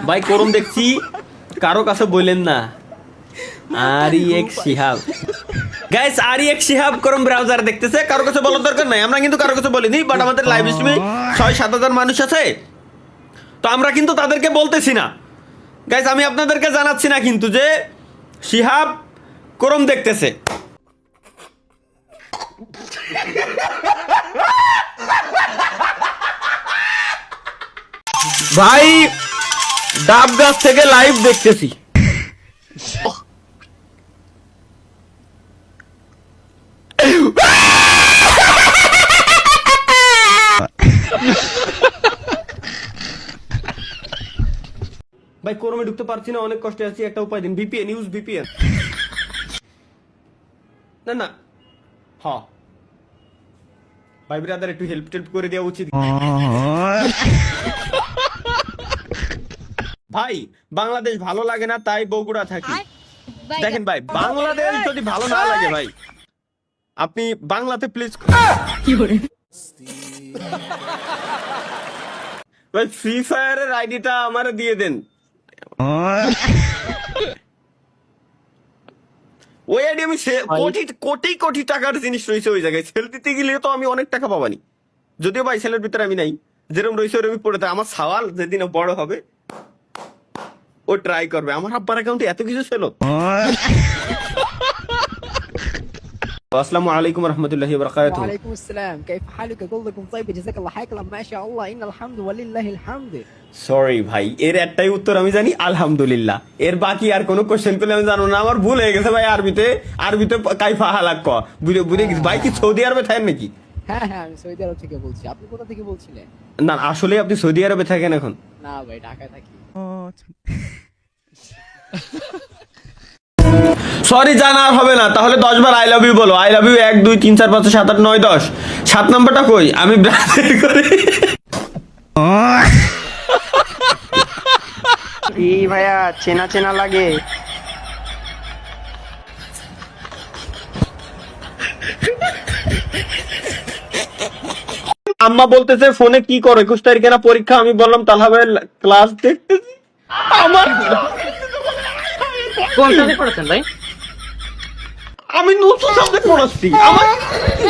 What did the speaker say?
ভাই করম দেখছি, কারো কাছে বললেন না। আরিয়েক শিহাব গাইস, আরিয়েক শিহাব করম ব্রাউজার দেখতেছে, কারো কাছে বলার দরকার নাই। আমরা কিন্তু কারো কাছে বলিনি, বাট আমাদের লাইভ স্ট্রিমে 6-7 হাজার মানুষ আছে, তো আমরা কিন্তু তাদেরকে বলতেছি না। গাইস আমি আপনাদেরকে জানাচ্ছি না কিন্তু যে শিহাব করম দেখতেছে। ভাই ডাব গাছ থেকে লাইভ দেখতেছি। ভাই করমে ঢুকতে পারছি না, অনেক কষ্টে আছি, একটা উপায় দিন। VPN use VPN. না না হ্যাঁ ভাই ব্রাদার একটু হেল্প টেল্প করে দেওয়া উচিত। ভাই বাংলাদেশ ভালো লাগে না তাই বগুড়া থাকি। দেখেন ভাই, বাংলাদেশ যদি ভালো না লাগে ভাই, আপনি বাংলাতে প্লিজ ভাই ফ্রি ফায়ারের আইডিটা আমারে দিয়ে দেন। ওই আইডি আমি কোটি কোটি কোটি টাকার জিনিস রয়েছে ওই জায়গায়, সেল দিতে গেলে তো আমি অনেক টাকা পাবানি। যদিও ভাই সেলের ভিতরে আমি নাই, যেরকম রয়েছে ওরকম পড়ে থাকে। আমার সওয়াল যেদিন বড় হবে ও ট্রাই করবে। আমার আব্বার অ্যাকাউন্টে এত কিছু ছিল। আসসালামু আলাইকুম ওয়া রাহমাতুল্লাহি ওয়া বারাকাতুহু। ওয়া আলাইকুম আসসালাম, كيف حالك كلكم طيب جزاك الله خير ما شاء الله ان الحمد ولله الحمد। সরি ভাই, এর একটাই উত্তর আমি জানি, আলহামদুলিল্লাহ। এর বাকি আর কোনো কোশ্চেন করলে আমি জানো না, আমার ভুল হয়ে গেছে ভাই। আরবিতে কাইফা হালাক ক বুঝে গেছি ভাই। কি সৌদি আরবে থাকেন নাকি? হ্যাঁ হ্যাঁ, আমি সৌদি আরব থেকে বলছি। আপনি কোথা থেকে বলছিলেন? না আসলে আপনি সৌদি আরবে থাকেন এখন? না ভাই, ঢাকায় থাকি। সরি জানা আর হবে না, তাহলে 10 বার আই লাভ ইউ বলো। I love you 1 2 3 4 5 6 7 8 9 10। 7 নাম্বারটা কই? আমি ব্রাজিল করি। কি ভাইয়া চেনা চেনা লাগে? আম্মা বলতেছে ফোনে কি করো, 21 তারিখে না পরীক্ষা। আমি বললাম তাহলে ক্লাস দেখতেছি। আমার কোন সাবজেক্ট পড়াচ্ছেন ভাই? আমি নতুন সাবজেক্ট পড়াচ্ছি। আমার কি